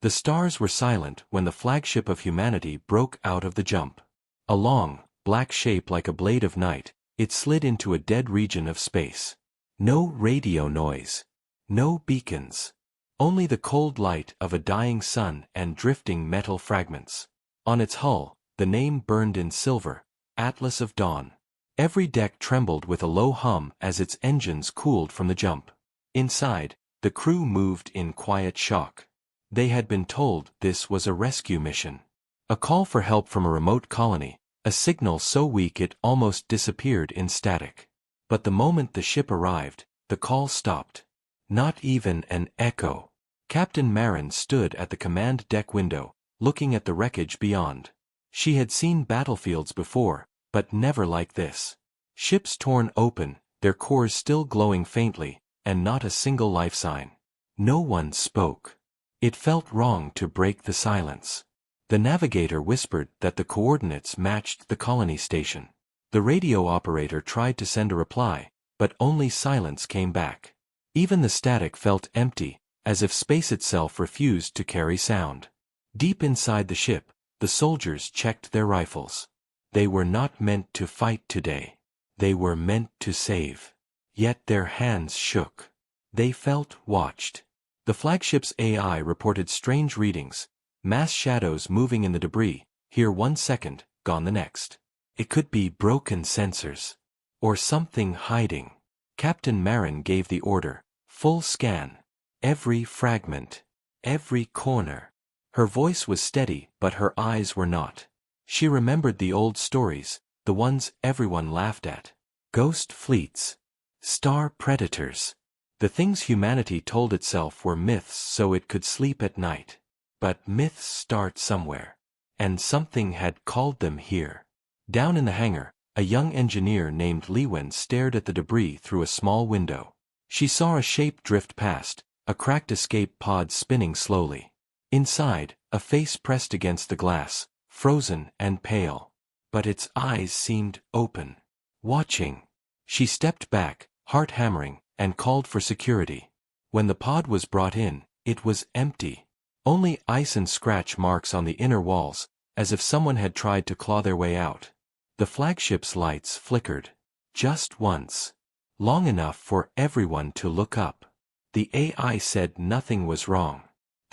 The stars were silent when the flagship of humanity broke out of the jump. A long, black shape like a blade of night, it slid into a dead region of space. No radio noise. No beacons. Only the cold light of a dying sun and drifting metal fragments. On its hull, the name burned in silver, Atlas of Dawn. Every deck trembled with a low hum as its engines cooled from the jump. Inside, the crew moved in quiet shock. They had been told this was a rescue mission. A call for help from a remote colony, a signal so weak it almost disappeared in static. But the moment the ship arrived, the call stopped. Not even an echo. Captain Marin stood at the command deck window, looking at the wreckage beyond. She had seen battlefields before, but never like this. Ships torn open, their cores still glowing faintly, and not a single life sign. No one spoke. It felt wrong to break the silence. The navigator whispered that the coordinates matched the colony station. The radio operator tried to send a reply, but only silence came back. Even the static felt empty, as if space itself refused to carry sound. Deep inside the ship, the soldiers checked their rifles. They were not meant to fight today. They were meant to save. Yet their hands shook. They felt watched. The flagship's AI reported strange readings, mass shadows moving in the debris, here 1 second, gone the next. It could be broken sensors. Or something hiding. Captain Marin gave the order, full scan. Every fragment. Every corner. Her voice was steady, but her eyes were not. She remembered the old stories, the ones everyone laughed at. Ghost fleets. Star predators. The things humanity told itself were myths so it could sleep at night. But myths start somewhere. And something had called them here. Down in the hangar, a young engineer named Liwen stared at the debris through a small window. She saw a shape drift past, a cracked escape pod spinning slowly. Inside, a face pressed against the glass, frozen and pale. But its eyes seemed open. Watching. She stepped back, heart hammering, and called for security. When the pod was brought in, it was empty. Only ice and scratch marks on the inner walls, as if someone had tried to claw their way out. The flagship's lights flickered. Just once. Long enough for everyone to look up. The AI said nothing was wrong.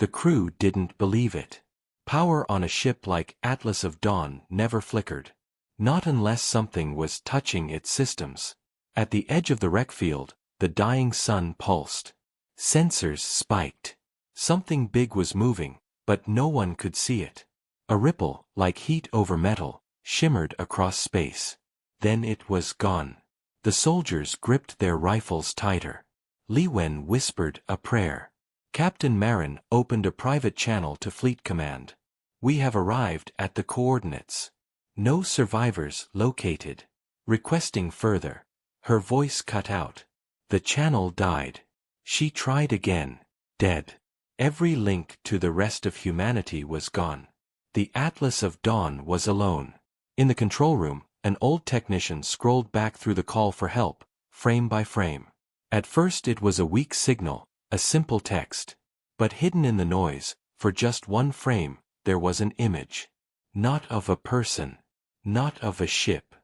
The crew didn't believe it. Power on a ship like Atlas of Dawn never flickered. Not unless something was touching its systems. At the edge of the wreck field, the dying sun pulsed. Sensors spiked. Something big was moving, but no one could see it. A ripple, like heat over metal, shimmered across space. Then it was gone. The soldiers gripped their rifles tighter. Liwen whispered a prayer. Captain Marin opened a private channel to Fleet Command. We have arrived at the coordinates. No survivors located. Requesting further. Her voice cut out. The channel died. She tried again. Dead. Every link to the rest of humanity was gone. The Atlas of Dawn was alone. In the control room, an old technician scrolled back through the call for help, frame by frame. At first it was a weak signal, a simple text. But hidden in the noise, for just one frame, there was an image. Not of a person. Not of a ship.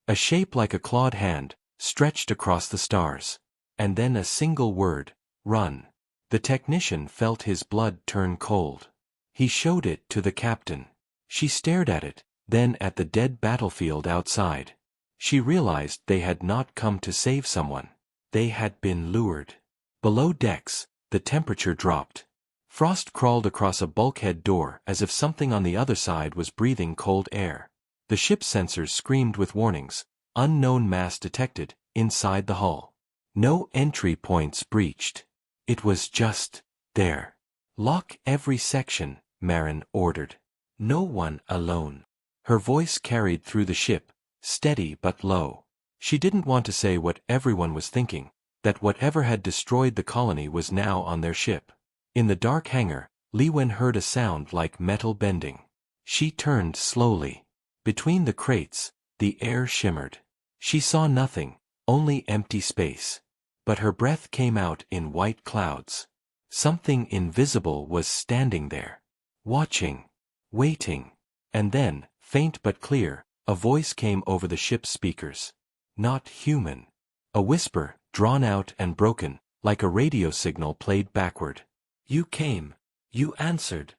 A shape like a clawed hand, stretched across the stars. And then a single word, run. The technician felt his blood turn cold. He showed it to the captain. She stared at it, then at the dead battlefield outside. She realized they had not come to save someone. They had been lured. Below decks, the temperature dropped. Frost crawled across a bulkhead door as if something on the other side was breathing cold air. The ship's sensors screamed with warnings. Unknown mass detected, inside the hull. No entry points breached. It was just there. Lock every section, Marin ordered. No one alone. Her voice carried through the ship, steady but low. She didn't want to say what everyone was thinking, that whatever had destroyed the colony was now on their ship. In the dark hangar, Liwen heard a sound like metal bending. She turned slowly. Between the crates, the air shimmered. She saw nothing, only empty space. But her breath came out in white clouds. Something invisible was standing there. watching, waiting. And then, faint but clear, a voice came over the ship's speakers. Not human. A whisper, drawn out and broken, like a radio signal played backward. You came. You answered.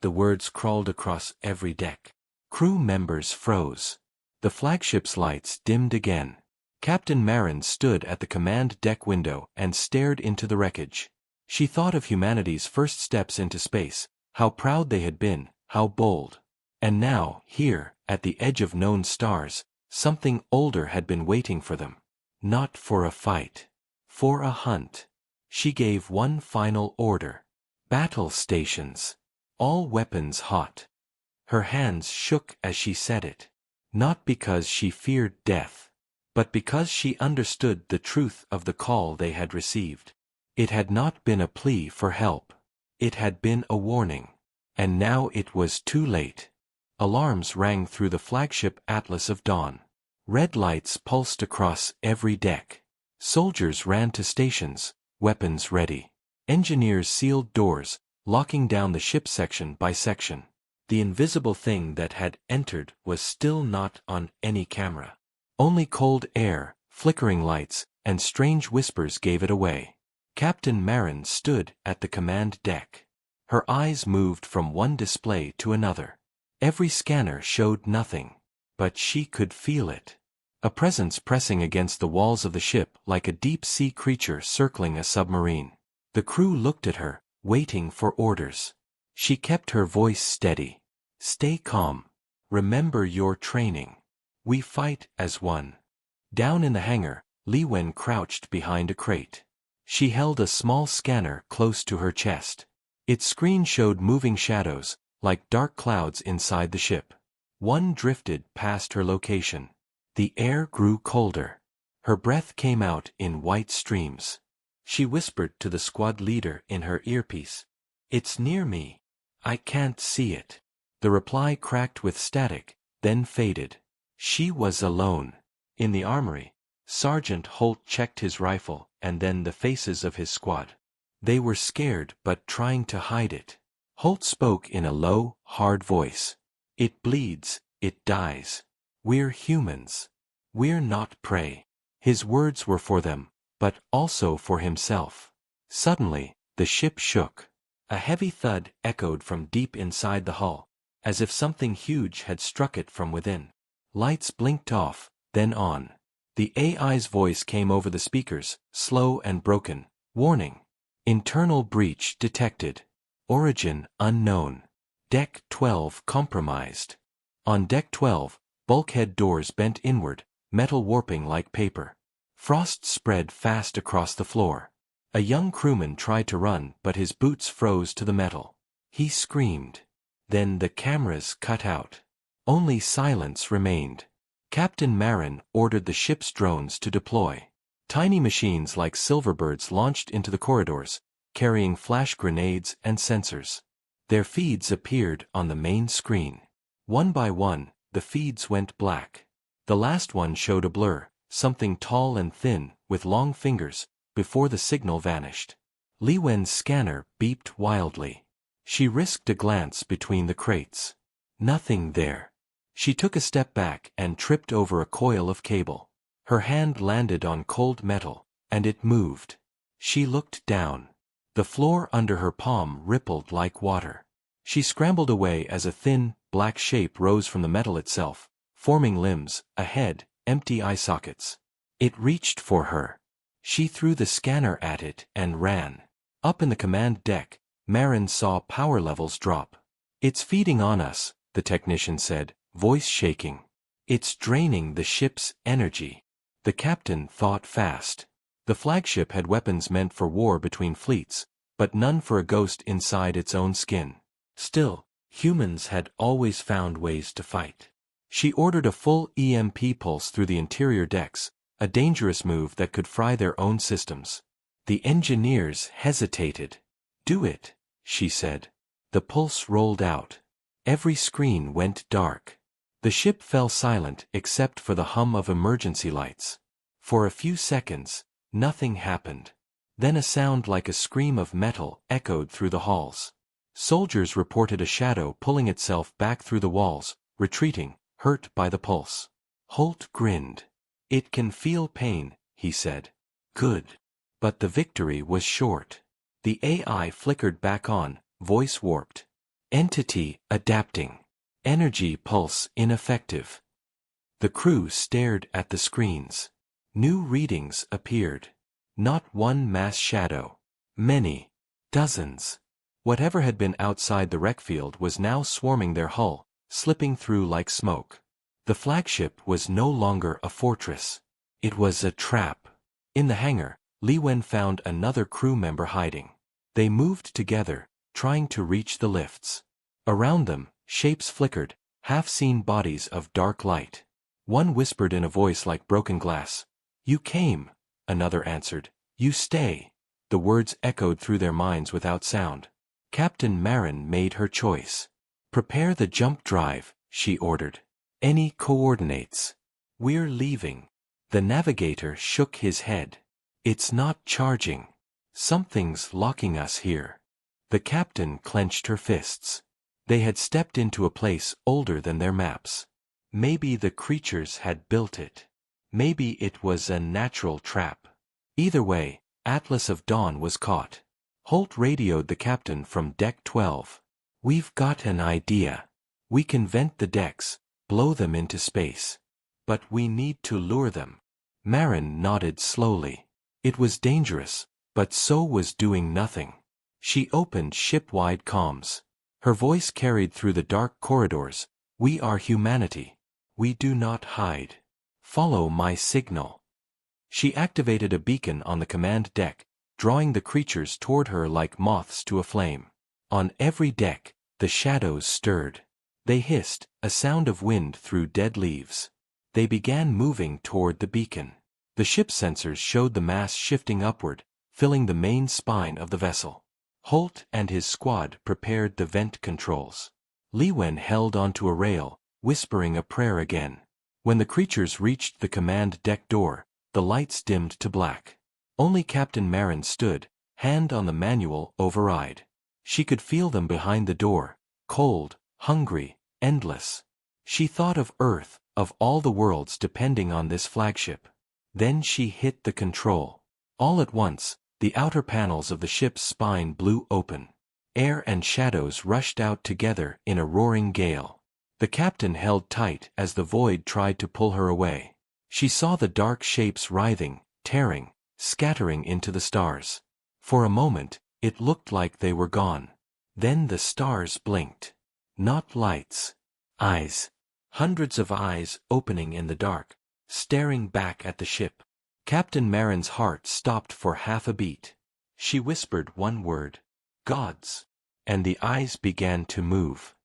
The words crawled across every deck. Crew members froze. The flagship's lights dimmed again. Captain Marin stood at the command deck window and stared into the wreckage. She thought of humanity's first steps into space, how proud they had been, how bold. And now, here, at the edge of known stars, something older had been waiting for them. Not for a fight. For a hunt. She gave one final order. Battle stations. All weapons hot. Her hands shook as she said it. Not because she feared death, but because she understood the truth of the call they had received. It had not been a plea for help. It had been a warning. And now it was too late. Alarms rang through the flagship Atlas of Dawn. Red lights pulsed across every deck. Soldiers ran to stations, weapons ready. Engineers sealed doors, locking down the ship section by section. The invisible thing that had entered was still not on any camera. Only cold air, flickering lights, and strange whispers gave it away. Captain Marin stood at the command deck. Her eyes moved from one display to another. Every scanner showed nothing, but she could feel it. A presence pressing against the walls of the ship like a deep-sea creature circling a submarine. The crew looked at her, waiting for orders. She kept her voice steady. Stay calm. Remember your training. We fight as one. Down in the hangar, Li Wen crouched behind a crate. She held a small scanner close to her chest. Its screen showed moving shadows, like dark clouds inside the ship. One drifted past her location. The air grew colder. Her breath came out in white streams. She whispered to the squad leader in her earpiece. It's near me. I can't see it. The reply cracked with static, then faded. She was alone. In the armory, Sergeant Holt checked his rifle and then the faces of his squad. They were scared but trying to hide it. Holt spoke in a low, hard voice. It bleeds, it dies. We're humans. We're not prey. His words were for them, but also for himself. Suddenly, the ship shook. A heavy thud echoed from deep inside the hull, as if something huge had struck it from within. Lights blinked off, then on. The AI's voice came over the speakers, slow and broken. Warning. Internal breach detected. Origin unknown. Deck 12 compromised. On Deck 12, bulkhead doors bent inward, metal warping like paper. Frost spread fast across the floor. A young crewman tried to run but his boots froze to the metal. He screamed. Then the cameras cut out. Only silence remained. Captain Marin ordered the ship's drones to deploy. Tiny machines like silverbirds launched into the corridors, carrying flash grenades and sensors. Their feeds appeared on the main screen. One by one, the feeds went black. The last one showed a blur, something tall and thin, with long fingers, before the signal vanished. Li Wen's scanner beeped wildly. She risked a glance between the crates. Nothing there. She took a step back and tripped over a coil of cable. Her hand landed on cold metal, and it moved. She looked down. The floor under her palm rippled like water. She scrambled away as a thin, black shape rose from the metal itself, forming limbs, a head, empty eye sockets. It reached for her. She threw the scanner at it and ran. Up in the command deck, Marin saw power levels drop. It's feeding on us, the technician said, voice shaking. It's draining the ship's energy. The captain thought fast. The flagship had weapons meant for war between fleets, but none for a ghost inside its own skin. Still, humans had always found ways to fight. She ordered a full EMP pulse through the interior decks, a dangerous move that could fry their own systems. The engineers hesitated. Do it, she said. The pulse rolled out. Every screen went dark. The ship fell silent except for the hum of emergency lights. For a few seconds, nothing happened. Then a sound like a scream of metal echoed through the halls. Soldiers reported a shadow pulling itself back through the walls, retreating, hurt by the pulse. Holt grinned. "It can feel pain," he said. "Good." But the victory was short. The AI flickered back on, voice warped. Entity adapting. Energy pulse ineffective. The crew stared at the screens. New readings appeared. Not one mass shadow. Many. Dozens. Whatever had been outside the wreck field was now swarming their hull, slipping through like smoke. The flagship was no longer a fortress. It was a trap. In the hangar, Li Wen found another crew member hiding. They moved together, trying to reach the lifts. Around them, shapes flickered, half-seen bodies of dark light. One whispered in a voice like broken glass, "You came." Another answered, "You stay." The words echoed through their minds without sound. Captain Marin made her choice. "Prepare the jump drive," she ordered. "Any coordinates?" "We're leaving." The navigator shook his head. "It's not charging. Something's locking us here." The captain clenched her fists. They had stepped into a place older than their maps. Maybe the creatures had built it. Maybe it was a natural trap. Either way, Atlas of Dawn was caught. Holt radioed the captain from Deck 12. "We've got an idea. We can vent the decks, blow them into space. But we need to lure them." Marin nodded slowly. It was dangerous, but so was doing nothing. She opened ship-wide comms. Her voice carried through the dark corridors. "We are humanity. We do not hide. Follow my signal." She activated a beacon on the command deck, drawing the creatures toward her like moths to a flame. On every deck, the shadows stirred. They hissed, a sound of wind through dead leaves. They began moving toward the beacon. The ship's sensors showed the mass shifting upward, filling the main spine of the vessel. Holt and his squad prepared the vent controls. Li Wen held onto a rail, whispering a prayer again. When the creatures reached the command deck door, the lights dimmed to black. Only Captain Marin stood, hand on the manual override. She could feel them behind the door, cold, hungry, endless. She thought of Earth, of all the worlds depending on this flagship. Then she hit the control. All at once, the outer panels of the ship's spine blew open. Air and shadows rushed out together in a roaring gale. The captain held tight as the void tried to pull her away. She saw the dark shapes writhing, tearing, scattering into the stars. For a moment, it looked like they were gone. Then the stars blinked. Not lights. Eyes. Hundreds of eyes opening in the dark, staring back at the ship. Captain Marin's heart stopped for half a beat. She whispered one word. "Gods." And the eyes began to move.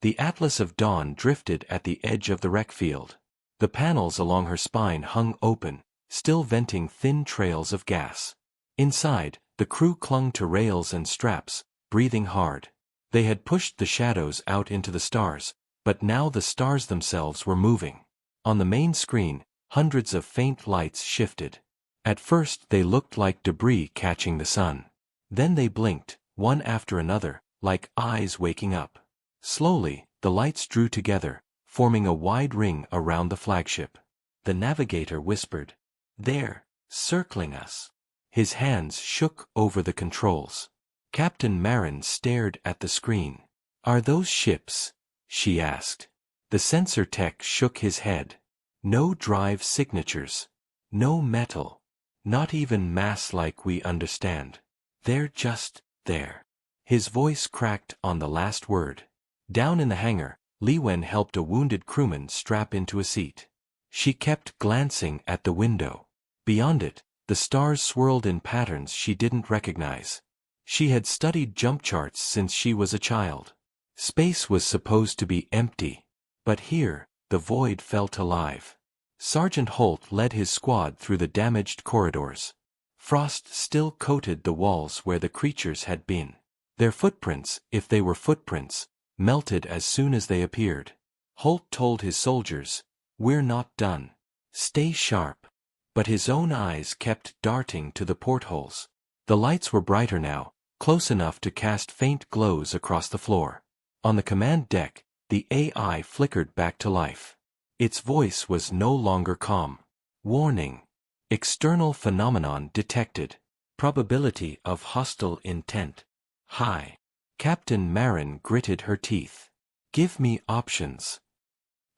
The Atlas of Dawn drifted at the edge of the wreck field. The panels along her spine hung open, still venting thin trails of gas. Inside, the crew clung to rails and straps, breathing hard. They had pushed the shadows out into the stars, but now the stars themselves were moving. On the main screen, hundreds of faint lights shifted. At first they looked like debris catching the sun. Then they blinked, one after another, like eyes waking up. Slowly, the lights drew together, forming a wide ring around the flagship. The navigator whispered, "There, circling us." His hands shook over the controls. Captain Marin stared at the screen. "Are those ships?" she asked. The sensor tech shook his head. "No drive signatures. No metal. Not even mass like we understand. They're just there." His voice cracked on the last word. Down in the hangar, Li Wen helped a wounded crewman strap into a seat. She kept glancing at the window. Beyond it, the stars swirled in patterns she didn't recognize. She had studied jump charts since she was a child. Space was supposed to be empty. But here, the void felt alive. Sergeant Holt led his squad through the damaged corridors. Frost still coated the walls where the creatures had been. Their footprints, if they were footprints, melted as soon as they appeared. Holt told his soldiers, "We're not done. Stay sharp." But his own eyes kept darting to the portholes. The lights were brighter now, close enough to cast faint glows across the floor. On the command deck, the AI flickered back to life. Its voice was no longer calm. Warning. External phenomenon detected. Probability of hostile intent high. Captain Marin gritted her teeth. Give me options.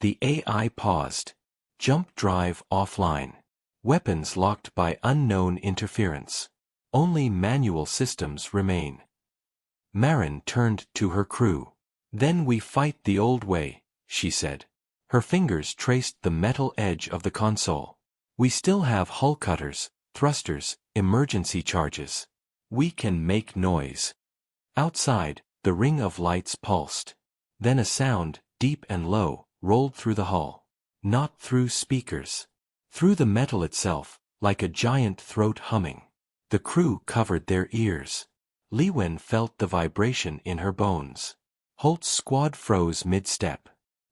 The AI paused. Jump drive offline. Weapons locked by unknown interference. Only manual systems remain. Marin turned to her crew. Then we fight the old way, she said. Her fingers traced the metal edge of the console. We still have hull cutters, thrusters, emergency charges. We can make noise. Outside, the ring of lights pulsed. Then a sound, deep and low, rolled through the hull. Not through speakers. Through the metal itself, like a giant throat humming. The crew covered their ears. Li Wen felt the vibration in her bones. Holt's squad froze mid-step.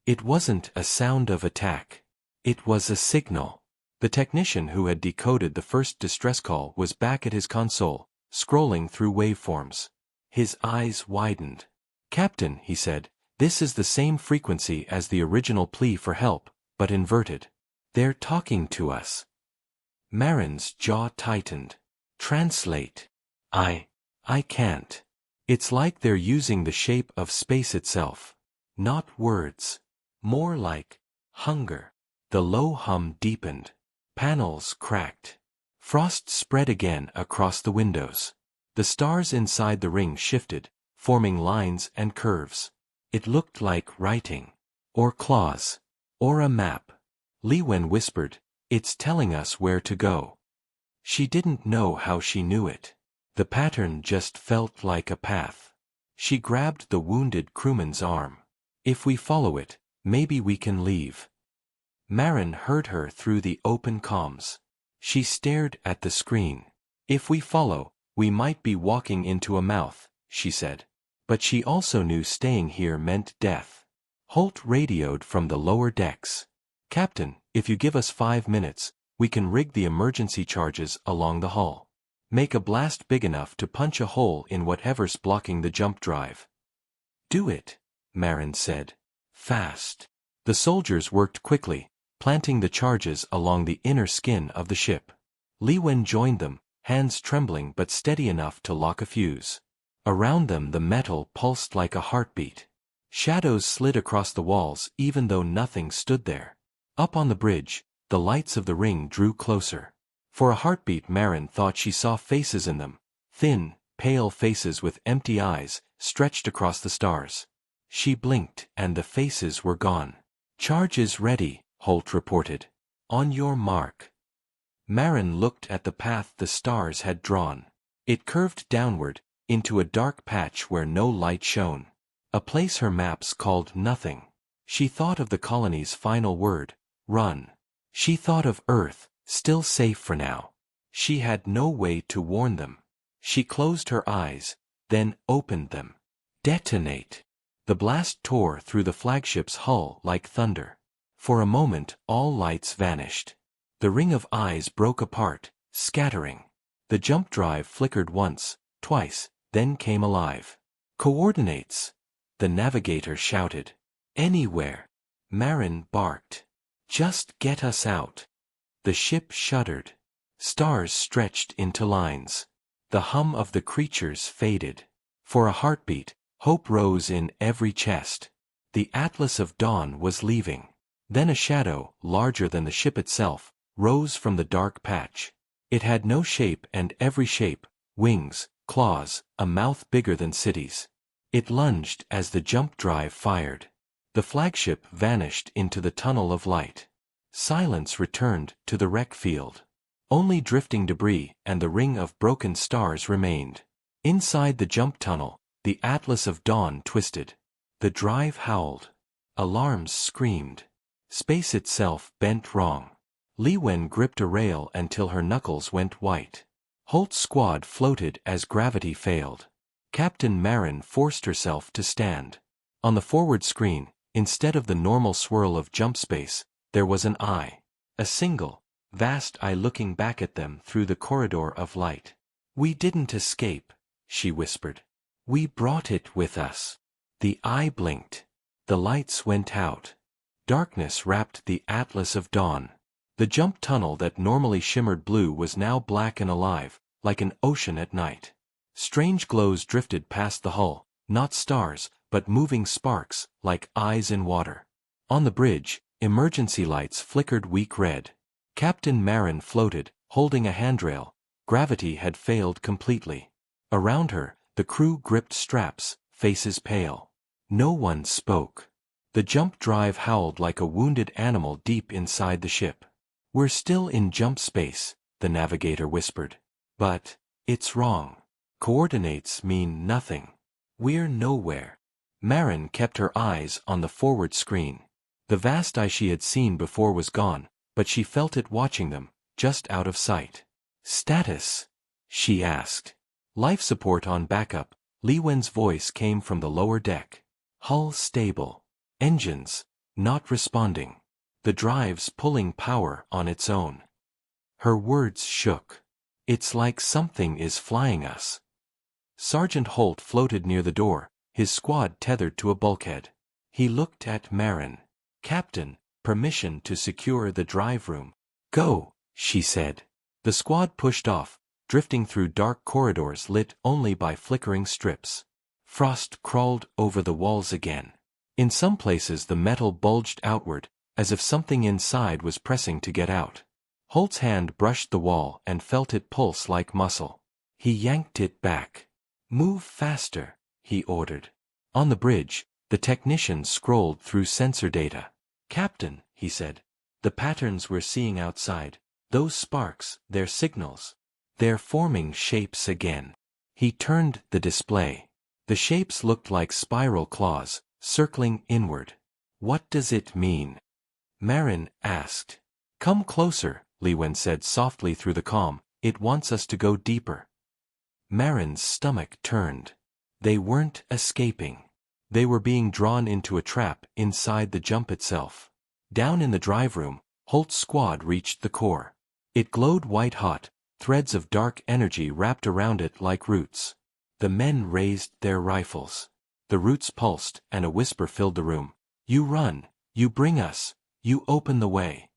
It wasn't a sound of attack. It was a signal. The technician who had decoded the first distress call was back at his console, scrolling through waveforms. His eyes widened. Captain, he said, this is the same frequency as the original plea for help, but inverted. They're talking to us. Marin's jaw tightened. Translate. I can't. It's like they're using the shape of space itself. Not words. More like hunger. The low hum deepened. Panels cracked. Frost spread again across the windows. The stars inside the ring shifted, forming lines and curves. It looked like writing. Or claws. Or a map. Li Wen whispered, "It's telling us where to go." She didn't know how she knew it. The pattern just felt like a path. She grabbed the wounded crewman's arm. "If we follow it, maybe we can leave." Marin heard her through the open comms. She stared at the screen. "If we follow, we might be walking into a mouth," she said. But she also knew staying here meant death. Holt radioed from the lower decks. "Captain, if you give us 5 minutes, we can rig the emergency charges along the hull. Make a blast big enough to punch a hole in whatever's blocking the jump drive." "Do it," Marin said. "Fast." The soldiers worked quickly, planting the charges along the inner skin of the ship. Li Wen joined them, hands trembling but steady enough to lock a fuse. Around them the metal pulsed like a heartbeat. Shadows slid across the walls even though nothing stood there. Up on the bridge, the lights of the ring drew closer. For a heartbeat Marin thought she saw faces in them, thin, pale faces with empty eyes, stretched across the stars. She blinked and the faces were gone. "Charge is ready," Holt reported. "On your mark." Marin looked at the path the stars had drawn. It curved downward, into a dark patch where no light shone. A place her maps called nothing. She thought of the colony's final word, run. She thought of Earth, still safe for now. She had no way to warn them. She closed her eyes, then opened them. Detonate. The blast tore through the flagship's hull like thunder. For a moment all lights vanished. The ring of eyes broke apart, scattering. The jump drive flickered once, twice, then came alive. "Coordinates!" the navigator shouted. "Anywhere!" Marin barked. "Just get us out." The ship shuddered. Stars stretched into lines. The hum of the creatures faded. For a heartbeat, hope rose in every chest. The Atlas of Dawn was leaving. Then a shadow, larger than the ship itself, rose from the dark patch. It had no shape and every shape, wings, claws, a mouth bigger than cities. It lunged as the jump drive fired. The flagship vanished into the tunnel of light. Silence returned to the wreck field. Only drifting debris and the ring of broken stars remained. Inside the jump tunnel, the Atlas of Dawn twisted. The drive howled. Alarms screamed. Space itself bent wrong. Li Wen gripped a rail until her knuckles went white. Holt's squad floated as gravity failed. Captain Marin forced herself to stand. On the forward screen, instead of the normal swirl of jump space, there was an eye. A single, vast eye looking back at them through the corridor of light. "We didn't escape," she whispered. We brought it with us. The eye blinked. The lights went out. Darkness wrapped the atlas of dawn. The jump tunnel that normally shimmered blue was now black and alive, like an ocean at night. Strange glows drifted past the hull, not stars, but moving sparks, like eyes in water. On the bridge, emergency lights flickered weak red. Captain Marin floated, holding a handrail. Gravity had failed completely. Around her, the crew gripped straps, faces pale. No one spoke. The jump drive howled like a wounded animal deep inside the ship. We're still in jump space, the navigator whispered. But it's wrong. Coordinates mean nothing. We're nowhere. Marin kept her eyes on the forward screen. The vast eye she had seen before was gone, but she felt it watching them, just out of sight. Status? She asked. Life support on backup. Li Wen's voice came from the lower deck. Hull stable. Engines not responding. The drive's pulling power on its own. Her words shook. It's like something is flying us. Sergeant Holt floated near the door, his squad tethered to a bulkhead. He looked at Marin. Captain, permission to secure the drive room. Go, she said. The squad pushed off, drifting through dark corridors lit only by flickering strips. Frost crawled over the walls again. In some places the metal bulged outward, as if something inside was pressing to get out. Holt's hand brushed the wall and felt it pulse like muscle. He yanked it back. Move faster, he ordered. On the bridge, the technician scrolled through sensor data. Captain, he said, the patterns we're seeing outside, those sparks, they're signals. They're forming shapes again. He turned the display. The shapes looked like spiral claws, circling inward. What does it mean? Marin asked. Come closer, Li Wen said softly through the comm. It wants us to go deeper. Marin's stomach turned. They weren't escaping. They were being drawn into a trap inside the jump itself. Down in the drive room, Holt's squad reached the core. It glowed white-hot, threads of dark energy wrapped around it like roots. The men raised their rifles. The roots pulsed, and a whisper filled the room. You run, you bring us, you open the way.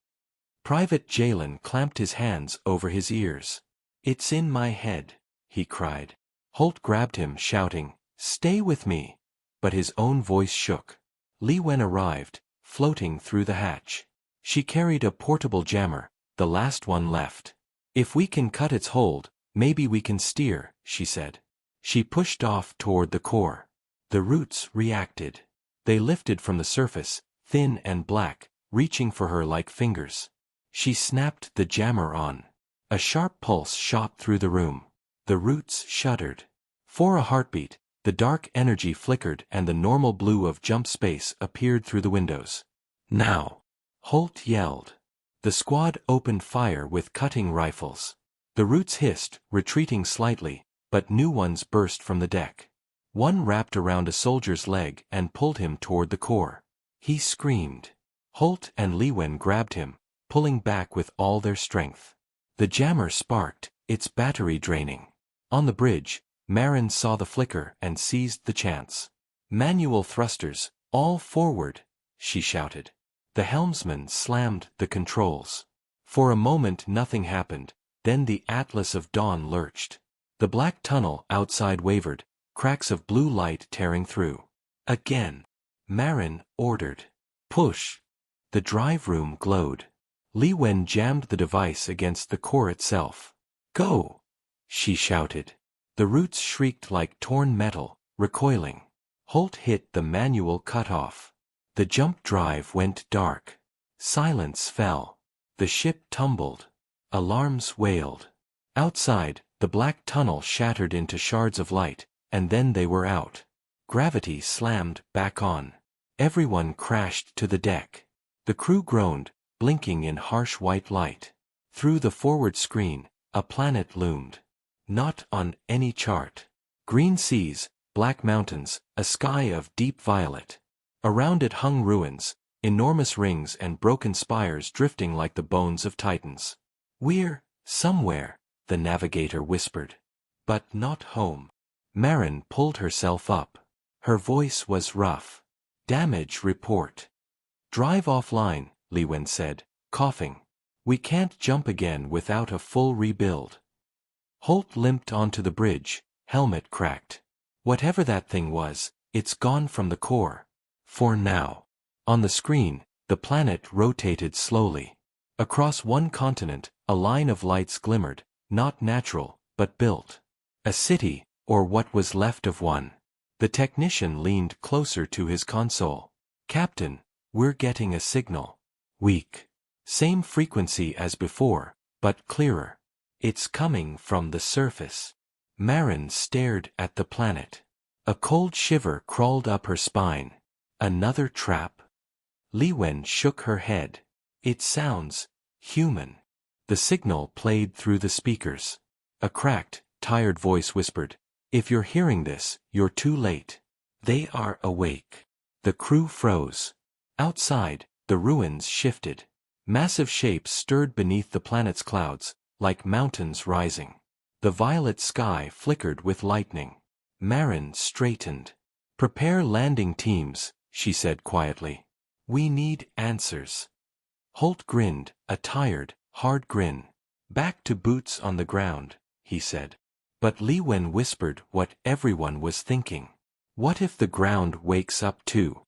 Private Jalen clamped his hands over his ears. It's in my head, he cried. Holt grabbed him, shouting, Stay with me. But his own voice shook. Li Wen arrived, floating through the hatch. She carried a portable jammer, the last one left. If we can cut its hold, maybe we can steer, she said. She pushed off toward the core. The roots reacted. They lifted from the surface, thin and black, reaching for her like fingers. She snapped the jammer on. A sharp pulse shot through the room. The roots shuddered. For a heartbeat, the dark energy flickered and the normal blue of jump space appeared through the windows. Now! Holt yelled. The squad opened fire with cutting rifles. The roots hissed, retreating slightly, but new ones burst from the deck. One wrapped around a soldier's leg and pulled him toward the core. He screamed. Holt and Li Wen grabbed him, pulling back with all their strength. The jammer sparked, its battery draining. On the bridge, Marin saw the flicker and seized the chance. Manual thrusters, all forward, she shouted. The helmsman slammed the controls. For a moment nothing happened, then the Atlas of Dawn lurched. The black tunnel outside wavered, cracks of blue light tearing through. Again. Marin ordered. Push. The drive room glowed. Li Wen jammed the device against the core itself. Go! She shouted. The roots shrieked like torn metal, recoiling. Holt hit the manual cutoff. The jump drive went dark. Silence fell. The ship tumbled. Alarms wailed. Outside, the black tunnel shattered into shards of light, and then they were out. Gravity slammed back on. Everyone crashed to the deck. The crew groaned, blinking in harsh white light. Through the forward screen, a planet loomed. Not on any chart. Green seas, black mountains, a sky of deep violet. Around it hung ruins, enormous rings and broken spires drifting like the bones of titans. We're somewhere, the navigator whispered. But not home. Marin pulled herself up. Her voice was rough. Damage report. Drive offline, Li-Wen said, coughing. We can't jump again without a full rebuild. Holt limped onto the bridge, helmet cracked. Whatever that thing was, it's gone from the core. For now. On the screen, the planet rotated slowly. Across one continent, a line of lights glimmered, not natural, but built. A city, or what was left of one. The technician leaned closer to his console. Captain, we're getting a signal. Weak. Same frequency as before, but clearer. It's coming from the surface. Marin stared at the planet. A cold shiver crawled up her spine. Another trap? Li-Wen shook her head. It sounds human. The signal played through the speakers. A cracked, tired voice whispered, "If you're hearing this, you're too late. They are awake." The crew froze. Outside, the ruins shifted. Massive shapes stirred beneath the planet's clouds, like mountains rising. The violet sky flickered with lightning. Marin straightened. "Prepare landing teams," she said quietly. "We need answers." Holt grinned, a tired, hard grin. "Back to boots on the ground," he said. But Li-Wen whispered what everyone was thinking. What if the ground wakes up too?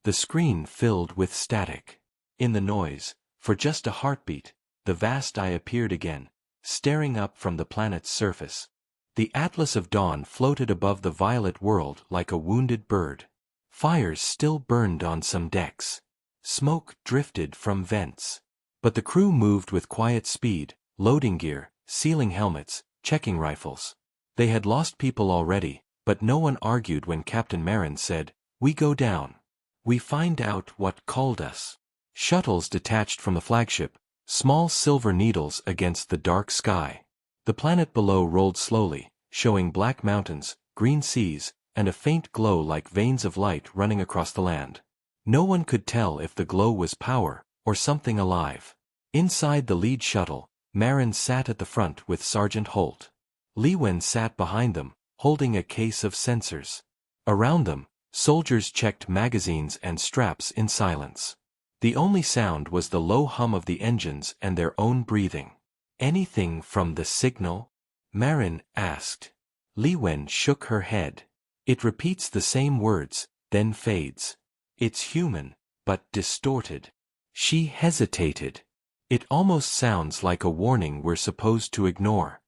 The screen filled with static. In the noise, for just a heartbeat, the vast eye appeared again, staring up from the planet's surface. The Atlas of Dawn floated above the violet world like a wounded bird. Fires still burned on some decks. Smoke drifted from vents. But the crew moved with quiet speed, loading gear, sealing helmets, checking rifles. They had lost people already, but no one argued when Captain Marin said, "We go down. We find out what called us." Shuttles detached from the flagship, small silver needles against the dark sky. The planet below rolled slowly, showing black mountains, green seas, and a faint glow like veins of light running across the land. No one could tell if the glow was power, or something alive. Inside the lead shuttle, Marin sat at the front with Sergeant Holt. Li-Wen sat behind them, holding a case of sensors. Around them, soldiers checked magazines and straps in silence. The only sound was the low hum of the engines and their own breathing. "Anything from the signal?" Marin asked. Li-Wen shook her head. "It repeats the same words, then fades. It's human, but distorted." She hesitated. "It almost sounds like a warning we're supposed to ignore."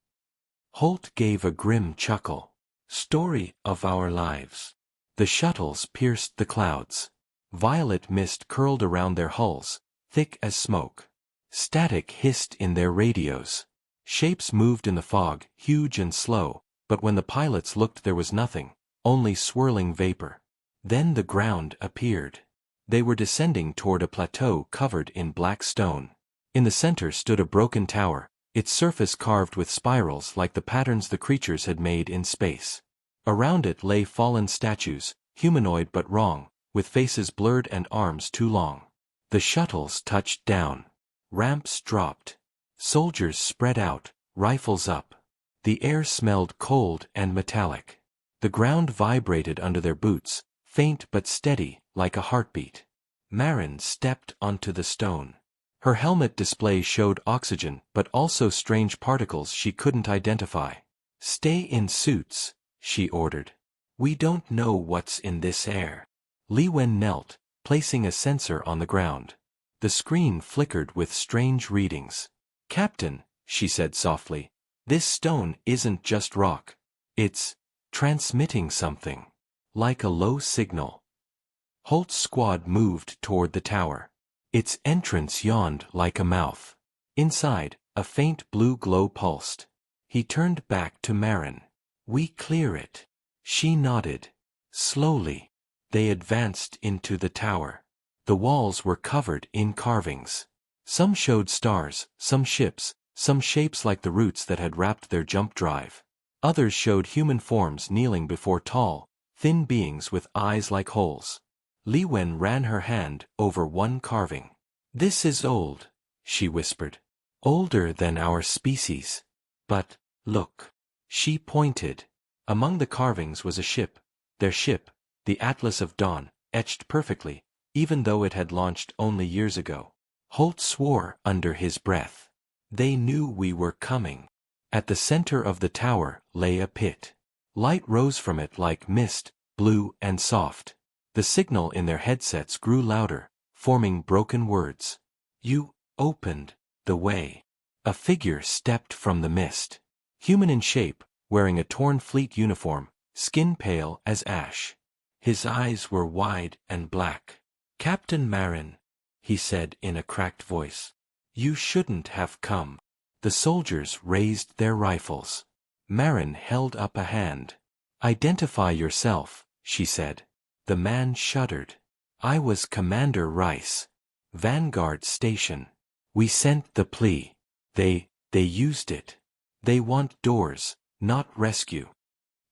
Holt gave a grim chuckle. "Story of our lives." The shuttles pierced the clouds. Violet mist curled around their hulls, thick as smoke. Static hissed in their radios. Shapes moved in the fog, huge and slow, but when the pilots looked there was nothing, only swirling vapor. Then the ground appeared. They were descending toward a plateau covered in black stone. In the center stood a broken tower, its surface carved with spirals like the patterns the creatures had made in space. Around it lay fallen statues, humanoid but wrong, with faces blurred and arms too long. The shuttles touched down. Ramps dropped. Soldiers spread out, rifles up. The air smelled cold and metallic. The ground vibrated under their boots, faint but steady, like a heartbeat. Marin stepped onto the stone. Her helmet display showed oxygen but also strange particles she couldn't identify. "Stay in suits," she ordered. "We don't know what's in this air." Li-Wen knelt, placing a sensor on the ground. The screen flickered with strange readings. "Captain," she said softly, "this stone isn't just rock. It's transmitting something. Like a low signal." Holt's squad moved toward the tower. Its entrance yawned like a mouth. Inside, a faint blue glow pulsed. He turned back to Marin. "We clear it." She nodded. Slowly, they advanced into the tower. The walls were covered in carvings. Some showed stars, some ships, some shapes like the roots that had wrapped their jump drive. Others showed human forms kneeling before tall, thin beings with eyes like holes. Li-Wen ran her hand over one carving. "This is old," she whispered. "Older than our species. But, look." She pointed. Among the carvings was a ship, their ship, the Atlas of Dawn, etched perfectly, even though it had launched only years ago. Holt swore under his breath. They knew we were coming. At the center of the tower lay a pit. Light rose from it like mist, blue and soft. The signal in their headsets grew louder, forming broken words. You opened the way. A figure stepped from the mist. Human in shape, wearing a torn fleet uniform, skin pale as ash. His eyes were wide and black. Captain Marin, he said in a cracked voice. You shouldn't have come. The soldiers raised their rifles. Marin held up a hand. Identify yourself, she said. The man shuddered. I was Commander Rice. Vanguard Station. We sent the plea. They used it. They want doors, not rescue.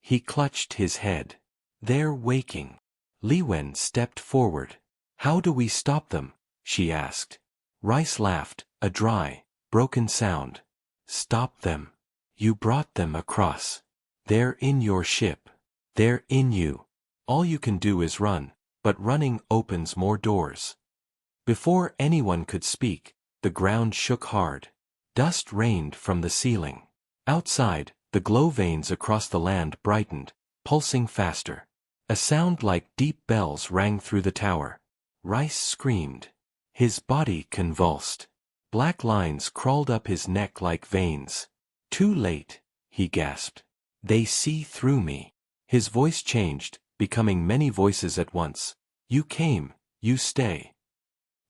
He clutched his head. They're waking. Li Wen stepped forward. How do we stop them? She asked. Rice laughed, a dry, broken sound. Stop them. You brought them across. They're in your ship. They're in you. All you can do is run, but running opens more doors. Before anyone could speak, the ground shook hard. Dust rained from the ceiling. Outside, the glow veins across the land brightened, pulsing faster. A sound like deep bells rang through the tower. Rice screamed. His body convulsed. Black lines crawled up his neck like veins. Too late, he gasped. They see through me. His voice changed, becoming many voices at once. You came, you stay.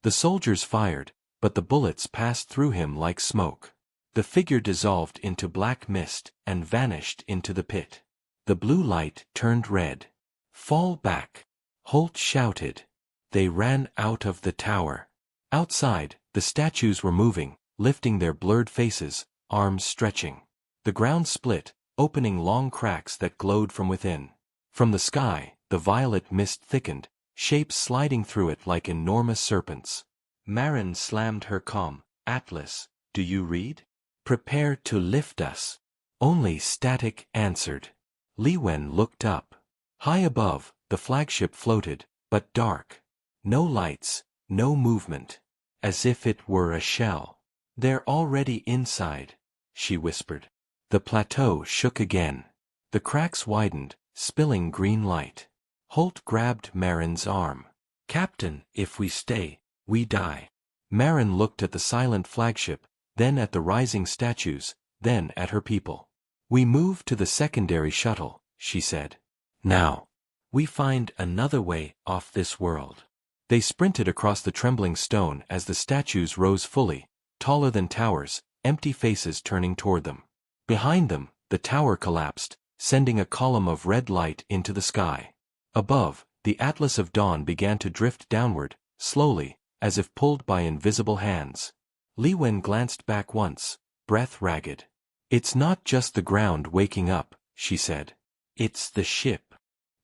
The soldiers fired, but the bullets passed through him like smoke. The figure dissolved into black mist and vanished into the pit. The blue light turned red. Fall back, Holt shouted. They ran out of the tower. Outside, the statues were moving, lifting their blurred faces, arms stretching. The ground split, opening long cracks that glowed from within. From the sky, the violet mist thickened, shapes sliding through it like enormous serpents. Marin slammed her comm. Atlas, do you read? Prepare to lift us. Only static answered. Li Wen looked up. High above, the flagship floated, but dark. No lights, no movement. As if it were a shell. They're already inside, she whispered. The plateau shook again. The cracks widened, spilling green light. Holt grabbed Marin's arm. Captain, if we stay, we die. Marin looked at the silent flagship, then at the rising statues, then at her people. We move to the secondary shuttle, she said. Now. We find another way off this world. They sprinted across the trembling stone as the statues rose fully, taller than towers, empty faces turning toward them. Behind them, the tower collapsed, sending a column of red light into the sky. Above, the Atlas of Dawn began to drift downward, slowly, as if pulled by invisible hands. Li Wen glanced back once, breath ragged. It's not just the ground waking up, she said. It's the ship.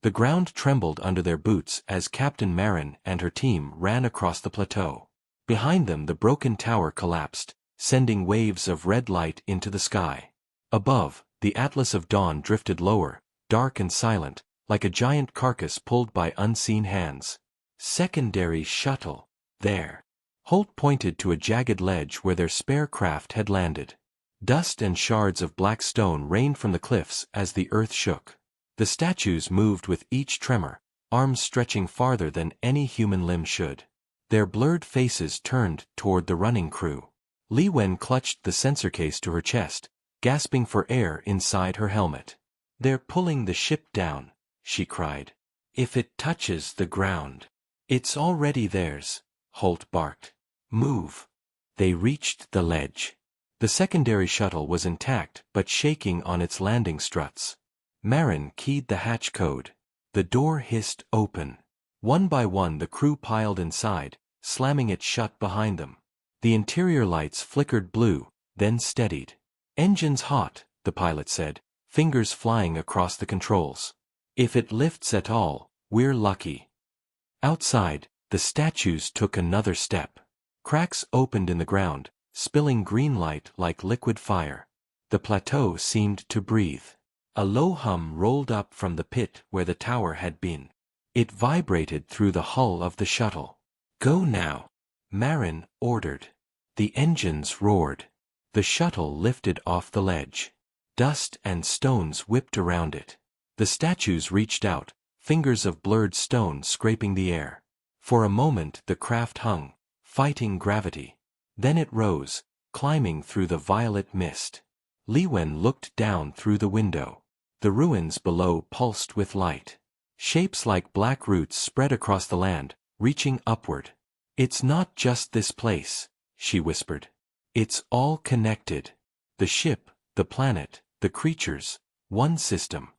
The ground trembled under their boots as Captain Marin and her team ran across the plateau. Behind them the broken tower collapsed, sending waves of red light into the sky. Above, the Atlas of Dawn drifted lower, dark and silent, like a giant carcass pulled by unseen hands. Secondary shuttle. There. Holt pointed to a jagged ledge where their spare craft had landed. Dust and shards of black stone rained from the cliffs as the earth shook. The statues moved with each tremor, arms stretching farther than any human limb should. Their blurred faces turned toward the running crew. Li Wen clutched the sensor case to her chest, gasping for air inside her helmet. They're pulling the ship down, she cried. If it touches the ground. It's already theirs, Holt barked. Move. They reached the ledge. The secondary shuttle was intact but shaking on its landing struts. Marin keyed the hatch code. The door hissed open. One by one the crew piled inside, slamming it shut behind them. The interior lights flickered blue, then steadied. Engines hot, the pilot said, fingers flying across the controls. If it lifts at all, we're lucky. Outside, the statues took another step. Cracks opened in the ground, spilling green light like liquid fire. The plateau seemed to breathe. A low hum rolled up from the pit where the tower had been. It vibrated through the hull of the shuttle. "Go now," Marin ordered. The engines roared. The shuttle lifted off the ledge. Dust and stones whipped around it. The statues reached out, fingers of blurred stone scraping the air. For a moment the craft hung, fighting gravity. Then it rose, climbing through the violet mist. Li Wen looked down through the window. The ruins below pulsed with light. Shapes like black roots spread across the land, reaching upward. "It's not just this place," she whispered. "It's all connected. The ship, the planet, the creatures, one system."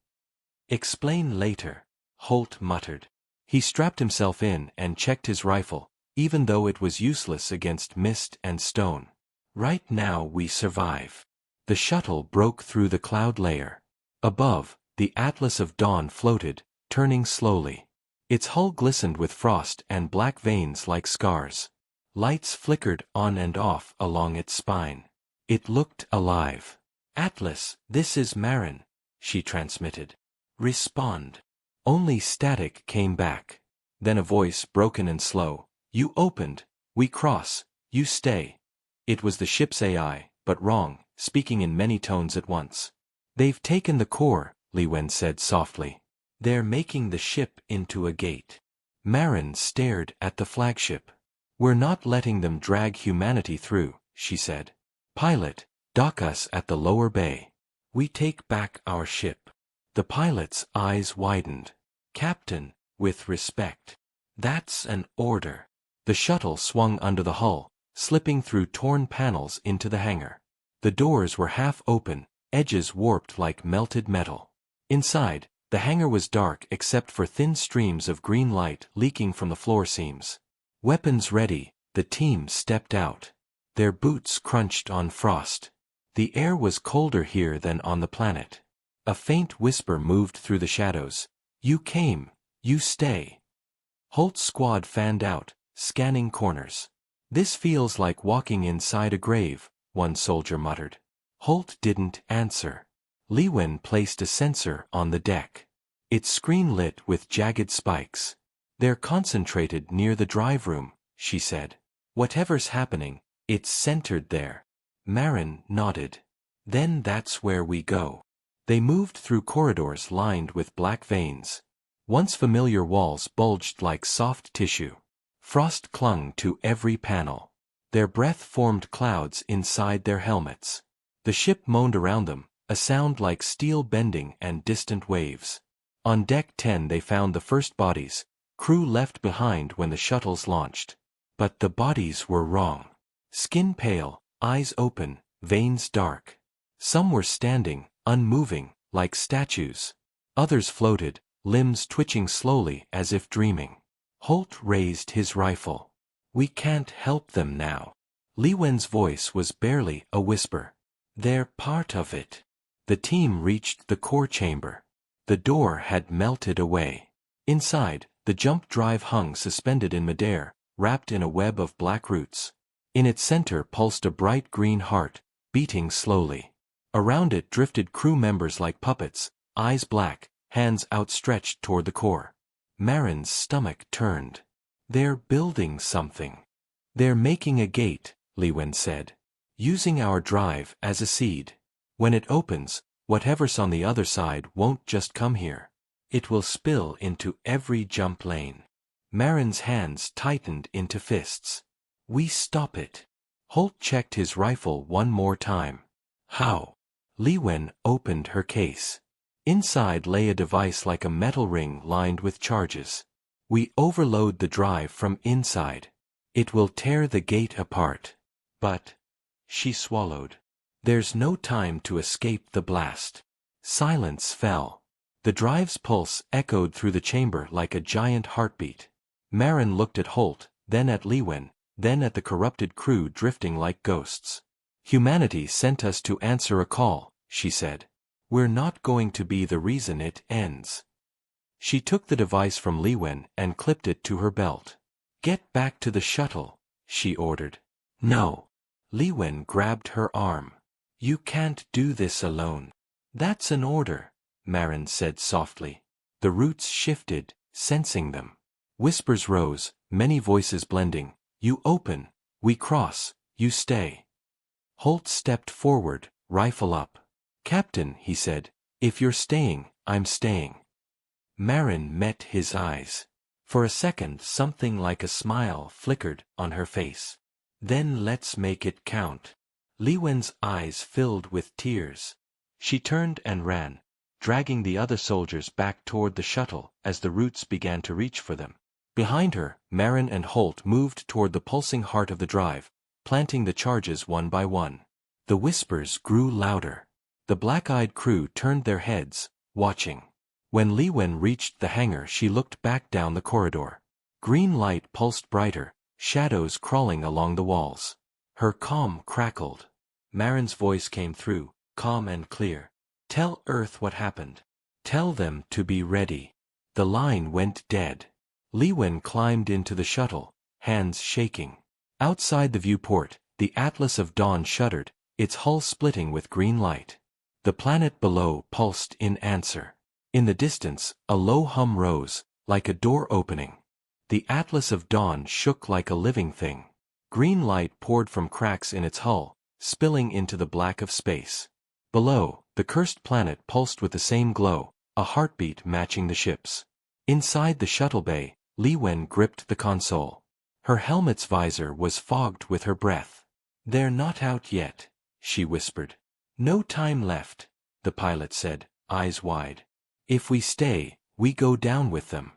"Explain later," Holt muttered. He strapped himself in and checked his rifle, even though it was useless against mist and stone. "Right now we survive." The shuttle broke through the cloud layer. Above, the Atlas of Dawn floated, turning slowly. Its hull glistened with frost and black veins like scars. Lights flickered on and off along its spine. It looked alive. "Atlas, this is Marin," she transmitted. "Respond." Only static came back. Then a voice broken and slow. "You opened. We cross. You stay." It was the ship's AI, but wrong, speaking in many tones at once. "They've taken the core," Li Wen said softly. "They're making the ship into a gate." Marin stared at the flagship. "We're not letting them drag humanity through," she said. "Pilot, dock us at the lower bay. We take back our ship." The pilot's eyes widened. "Captain, with respect." "That's an order." The shuttle swung under the hull, slipping through torn panels into the hangar. The doors were half open, edges warped like melted metal. Inside, the hangar was dark except for thin streams of green light leaking from the floor seams. Weapons ready, the team stepped out. Their boots crunched on frost. The air was colder here than on the planet. A faint whisper moved through the shadows. "You came, you stay." Holt's squad fanned out, scanning corners. "This feels like walking inside a grave," one soldier muttered. Holt didn't answer. Li Wen placed a sensor on the deck. Its screen lit with jagged spikes. "They're concentrated near the drive room," she said. "Whatever's happening, it's centered there." Marin nodded. "Then that's where we go." They moved through corridors lined with black veins. Once familiar walls bulged like soft tissue. Frost clung to every panel. Their breath formed clouds inside their helmets. The ship moaned around them, a sound like steel bending and distant waves. On Deck 10 they found the first bodies, crew left behind when the shuttles launched. But the bodies were wrong. Skin pale, eyes open, veins dark. Some were standing, unmoving, like statues. Others floated, limbs twitching slowly as if dreaming. Holt raised his rifle. "We can't help them now." Li Wen's voice was barely a whisper. "They're part of it." The team reached the core chamber. The door had melted away. Inside, the jump drive hung suspended in midair, wrapped in a web of black roots. In its center pulsed a bright green heart, beating slowly. Around it drifted crew members like puppets, eyes black, hands outstretched toward the core. Marin's stomach turned. "They're building something." "They're making a gate," Li Wen said. "Using our drive as a seed. When it opens, whatever's on the other side won't just come here. It will spill into every jump lane." Marin's hands tightened into fists. "We stop it." Holt checked his rifle one more time. "How?" Li Wen opened her case. Inside lay a device like a metal ring lined with charges. "We overload the drive from inside. It will tear the gate apart." "But..." She swallowed. "There's no time to escape the blast." Silence fell. The drive's pulse echoed through the chamber like a giant heartbeat. Marin looked at Holt, then at Li Wen, then at the corrupted crew drifting like ghosts. "Humanity sent us to answer a call," she said. "We're not going to be the reason it ends." She took the device from Li Wen and clipped it to her belt. "Get back to the shuttle," she ordered. "No." Li Wen grabbed her arm. "You can't do this alone." "That's an order." Marin said softly. The roots shifted, sensing them. Whispers rose, many voices blending. You open, we cross, you stay. Holt stepped forward, rifle up. Captain, he said, if you're staying, I'm staying. Marin met his eyes. For a second something like a smile flickered on her face. Then let's make it count. Li Wen's eyes filled with tears. She turned and ran, dragging the other soldiers back toward the shuttle as the roots began to reach for them. Behind her, Marin and Holt moved toward the pulsing heart of the drive, planting the charges one by one. The whispers grew louder. The black-eyed crew turned their heads, watching. When Li Wen reached the hangar, she looked back down the corridor. Green light pulsed brighter, shadows crawling along the walls. Her comm crackled. Marin's voice came through, calm and clear. Tell Earth what happened. Tell them to be ready. The line went dead. Li Wen climbed into the shuttle, hands shaking. Outside the viewport, the Atlas of Dawn shuddered, its hull splitting with green light. The planet below pulsed in answer. In the distance, a low hum rose, like a door opening. The Atlas of Dawn shook like a living thing. Green light poured from cracks in its hull, spilling into the black of space. Below, the cursed planet pulsed with the same glow, a heartbeat matching the ship's. Inside the shuttle bay, Li Wen gripped the console. Her helmet's visor was fogged with her breath. They're not out yet, she whispered. No time left, the pilot said, eyes wide. If we stay, we go down with them.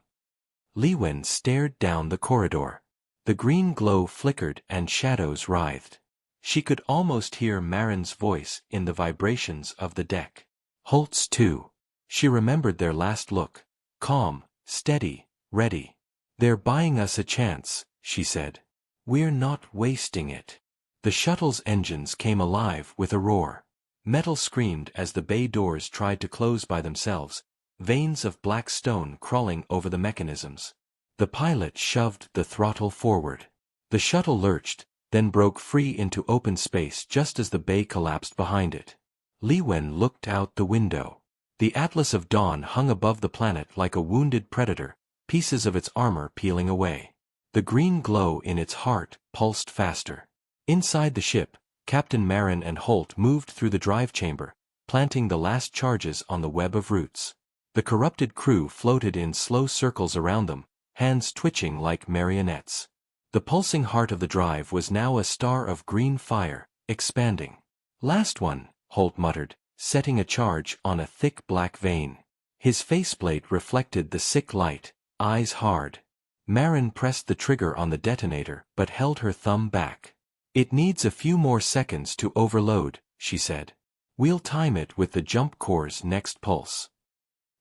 Li Wen stared down the corridor. The green glow flickered and shadows writhed. She could almost hear Marin's voice in the vibrations of the deck. Holt's too. She remembered their last look. Calm, steady, ready. They're buying us a chance, she said. We're not wasting it. The shuttle's engines came alive with a roar. Metal screamed as the bay doors tried to close by themselves, veins of black stone crawling over the mechanisms. The pilot shoved the throttle forward. The shuttle lurched, then broke free into open space just as the bay collapsed behind it. Li Wen looked out the window. The Atlas of Dawn hung above the planet like a wounded predator, pieces of its armor peeling away. The green glow in its heart pulsed faster. Inside the ship, Captain Marin and Holt moved through the drive chamber, planting the last charges on the web of roots. The corrupted crew floated in slow circles around them, hands twitching like marionettes. The pulsing heart of the drive was now a star of green fire, expanding. Last one, Holt muttered, setting a charge on a thick black vein. His faceplate reflected the sick light, eyes hard. Marin pressed the trigger on the detonator but held her thumb back. It needs a few more seconds to overload, she said. We'll time it with the jump core's next pulse.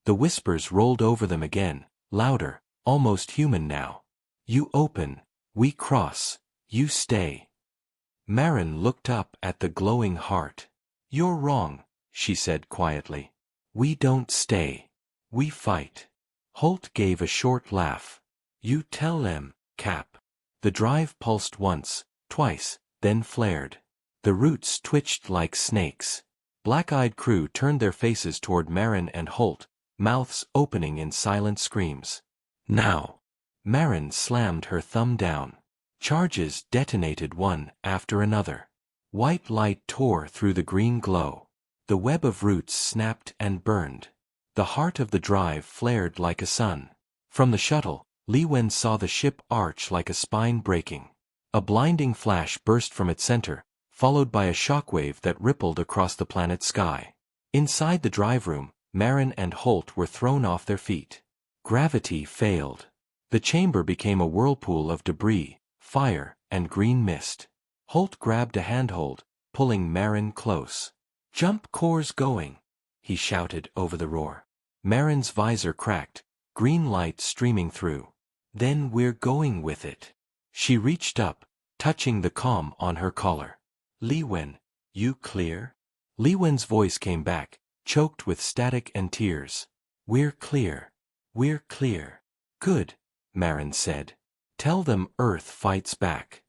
The whispers rolled over them again, louder, almost human now. You open, we cross, you stay. Marin looked up at the glowing heart. You're wrong, she said quietly. We don't stay. We fight. Holt gave a short laugh. You tell them, Cap. The drive pulsed once, twice, then flared. The roots twitched like snakes. Black-eyed crew turned their faces toward Marin and Holt, mouths opening in silent screams. Now. Marin slammed her thumb down. Charges detonated one after another. White light tore through the green glow. The web of roots snapped and burned. The heart of the drive flared like a sun. From the shuttle, Li Wen saw the ship arch like a spine breaking. A blinding flash burst from its center, followed by a shockwave that rippled across the planet's sky. Inside the drive room, Marin and Holt were thrown off their feet. Gravity failed. The chamber became a whirlpool of debris, fire, and green mist. Holt grabbed a handhold, pulling Marin close. Jump core's going, he shouted over the roar. Marin's visor cracked, green light streaming through. Then we're going with it. She reached up, touching the comm on her collar. Li Wen, you clear? Li Wen's voice came back, choked with static and tears. We're clear. We're clear. Good, Marin said. Tell them Earth fights back.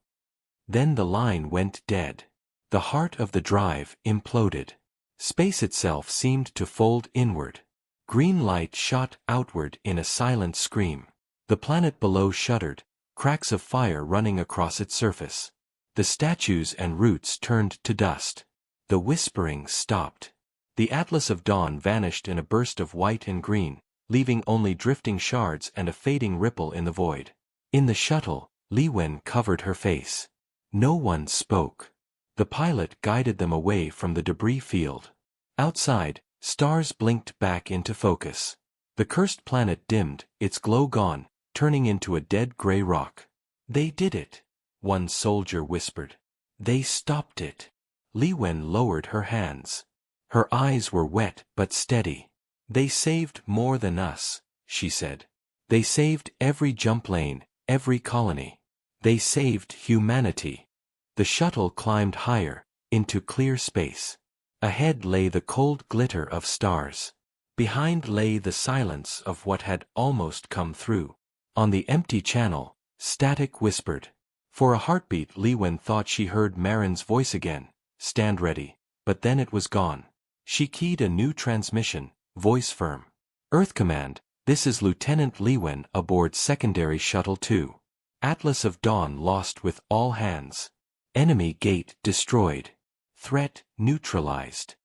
Then the line went dead. The heart of the drive imploded. Space itself seemed to fold inward. Green light shot outward in a silent scream. The planet below shuddered, cracks of fire running across its surface. The statues and roots turned to dust. The whispering stopped. The Atlas of Dawn vanished in a burst of white and green, leaving only drifting shards and a fading ripple in the void. In the shuttle, Li Wen covered her face. No one spoke. The pilot guided them away from the debris field. Outside, stars blinked back into focus. The cursed planet dimmed, its glow gone, turning into a dead gray rock. "They did it," one soldier whispered. "They stopped it." Li Wen lowered her hands. Her eyes were wet but steady. "They saved more than us," she said. "They saved every jump lane, every colony. They saved humanity." The shuttle climbed higher, into clear space. Ahead lay the cold glitter of stars. Behind lay the silence of what had almost come through. On the empty channel, static whispered. For a heartbeat Li Wen thought she heard Marin's voice again, "Stand ready," but then it was gone. She keyed a new transmission, voice firm. "Earth Command, this is Lieutenant Li Wen aboard Secondary Shuttle 2. Atlas of Dawn lost with all hands. Enemy gate destroyed. Threat neutralized."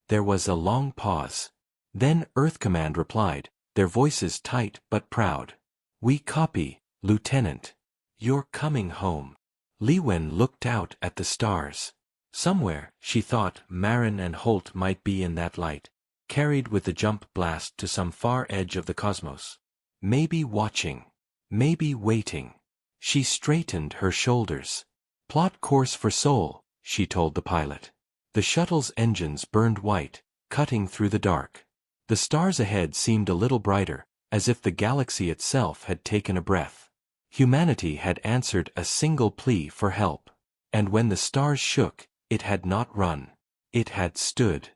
There was a long pause. Then Earth Command replied, their voices tight but proud. "We copy, Lieutenant. You're coming home." Li Wen looked out at the stars. Somewhere, she thought, Marin and Holt might be in that light, carried with the jump blast to some far edge of the cosmos. Maybe watching. Maybe waiting. She straightened her shoulders. "Plot course for Seoul," she told the pilot. The shuttle's engines burned white, cutting through the dark. The stars ahead seemed a little brighter, as if the galaxy itself had taken a breath. Humanity had answered a single plea for help. And when the stars shook, it had not run. It had stood.